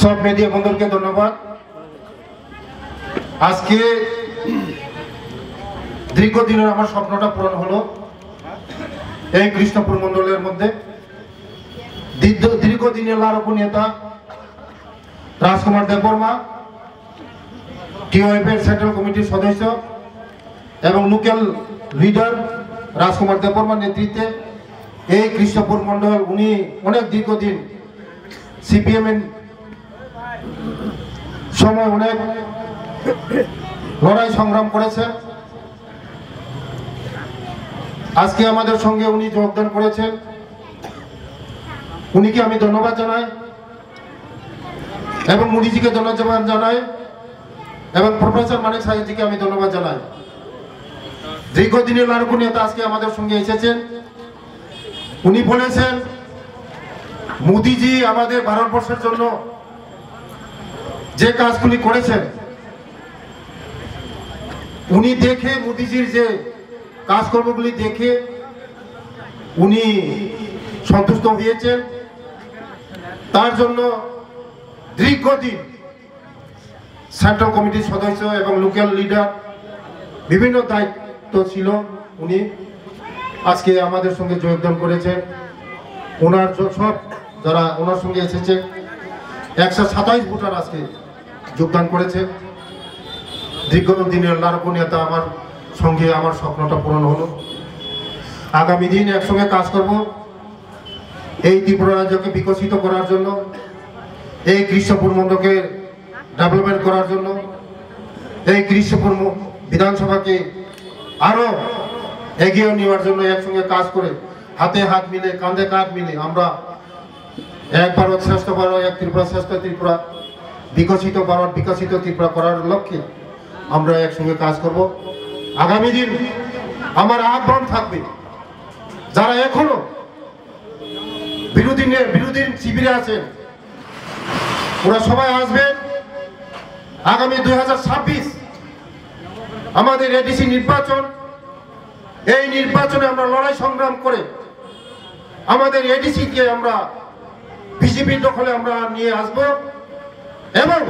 সব মিডিয়া বন্ধুকে ধন্যবাদ। আজকে দীর্ঘদিনের আমার স্বপ্নটা পূরণ হলো। এই কৃষ্ণপুর মন্ডলের মধ্যে দীর্ঘদিনের লারকু নেতা রাজকুমার দেববর্মা, টিওএফ এর সেন্ট্রাল কমিটির সদস্য এবং লোকাল লিডার রাজকুমার দেববর্মার নেতৃত্বে এই কৃষ্ণপুর মন্ডল উনি অনেক দীর্ঘদিন সিপিএম এর সময় অনেক লড়াই সংগ্রাম করেছেন। আজকে আমাদের সঙ্গে উনি যোগদান করেছেন, উনিকে আমি ধন্যবাদ জানাই এবং মুদিজিকে ধন্যবাদ জানাই এবং প্রফেসর মানিক সাহেবজিকে আমি ধন্যবাদ জানাই। দীর্ঘদিনের লারকু নেতা আজকে আমাদের সঙ্গে এসেছেন। উনি বলেছেন মোদিজি আমাদের ভারতবর্ষের জন্য যে কাজগুলি করেছেন, উনি দেখে মোদিজির যে কাজকর্মগুলি দেখে উনি সন্তুষ্ট হয়েছেন। তার জন্য দীর্ঘদিন সেন্ট্রাল কমিটির সদস্য এবং লোকাল লিডার বিভিন্ন দায়িত্ব ছিল। উনি আজকে আমাদের সঙ্গে যোগদান করেছেন। ওনার সব যারা ওনার সঙ্গে এসেছে 127 ভোটার আজকে যোগদান করেছে। দীর্ঘদিনের লারকু নেতা আমার সঙ্গে আমার স্বপ্নটা পূরণ হলো। আগামী দিন একসঙ্গে কাজ করব এই ত্রিপুরা রাজ্যকে বিকশিত করার জন্য, এই কৃষ্ণপুর মন্ডলকে ডেভেলপমেন্ট করার জন্য, এই কৃষ্ণপুর বিধানসভাকে আরো এগিয়ে নেওয়ার জন্য একসঙ্গে কাজ করে হাতে হাত মিলে কাঁধে কাঁধ মিলে আমরা এক ভারত শ্রেষ্ঠ ভারত, এক ত্রিপুরা শ্রেষ্ঠ ত্রিপুরা, বিকশিত ভারত বিকশিত ত্রিপুরা করার লক্ষ্যে আমরা একসঙ্গে কাজ করব। আগামী দিন আমার আহ্বান থাকবে, যারা এখনো বিরোধী শিবিরে আছেন ওরা সবাই আসবেন। আগামী 2026 আমাদের এডিসি নির্বাচন, এই নির্বাচনে আমরা লড়াই সংগ্রাম করে আমাদের এডিসি কে আমরা বিজেপির দখলে আমরা নিয়ে আসব এবং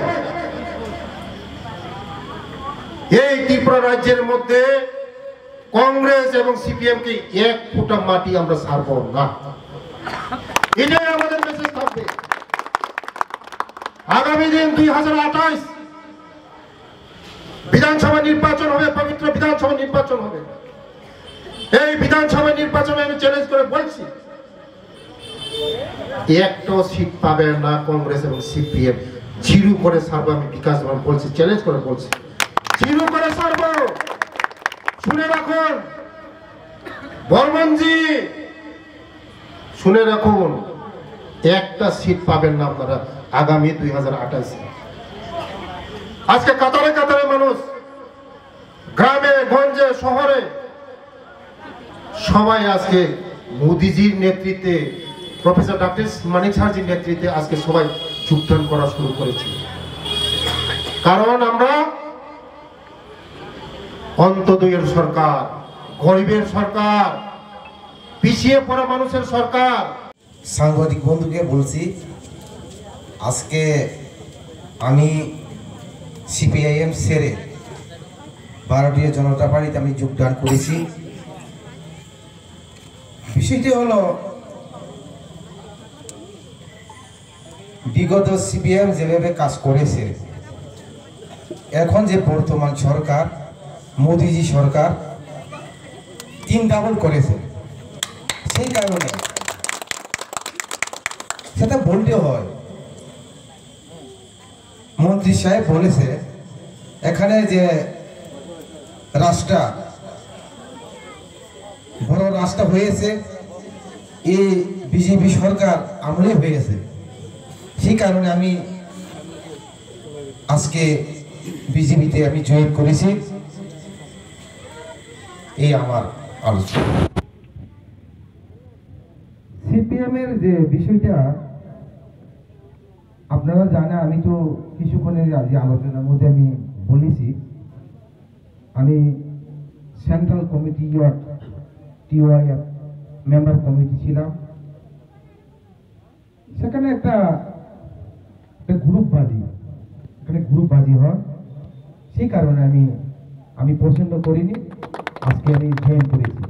এই ত্রিপুরা রাজ্যের মধ্যে কংগ্রেস এবং সিপিএম কে এক ফুটা মাটি আমরা ছাড়ব না। এটাই আমাদের মেসেজ থাকবে। আগামী দিন 2028 বিধানসভা নির্বাচন হবে, পবিত্র বিধানসভা নির্বাচন হবে। এই বিধানসভা নির্বাচনে আমি চ্যালেঞ্জ করে বলছি, একটা সিট পাবে না কংগ্রেস এবং সিপিএম, জিরো করে ছাড়বো। আমি বিকাশ বলছি, চ্যালেঞ্জ করে বলছি, জিরো করে ছাড়বো। শুনে রাখুন বর্মনজি, শুনে রাখুন, একটা সিট পাবেন না আপনারা আগামী 2028। আজকে কাতারে কাতারে মানুষ, গ্রামে গঞ্জে শহরে সবাই আজকে মোদিজির নেতৃত্বে, প্রফেসর ডক্টর মানিক সাহেবজির নেতৃত্বে আজকে সবাই যোগদান করা শুরু করেছে। কারণ আমরা অন্তদয়ের সরকার, গরিবের সরকার, পিছিয়ে পড়া মানুষের সরকার। সাংবাদিক বন্ধুকে বলছি, আজকে আমি সিপিআইএম ছেড়ে ভারতীয় জনতা পার্টিতে আমি যোগদান করেছি। বিষয়টি হলো, বিগত সিপিএম যেভাবে কাজ করেছে, এখন যে বর্তমান সরকার মোদিজি সরকার 3 ডাবল করেছে। সেই কারণে সেটা বলতে হয়। মন্ত্রী সাহেব বলেছে এখানে যে রাস্তা বড় রাস্তা হয়েছে এই বিজেপি সরকার আমলে হয়েছে। সেই কারণে আমি আজকে বিজেপিতে আমি জয়েন করেছি। এই আমার আলোচনা। সিপিএম এর যে বিষয়টা আপনারা জানেন, আমি তো কিছুক্ষণের আগে আলোচনার মধ্যে আমি বলেছি, আমি সেন্ট্রাল কমিটি টিওআইএফ মেম্বার কমিটি ছিলাম। সেখানে একটা গ্রুপবাজি, এখানে গ্রুপবাজি হয়, সেই কারণে আমি পছন্দ করিনি, আজকে আমি জয়েন করেছি।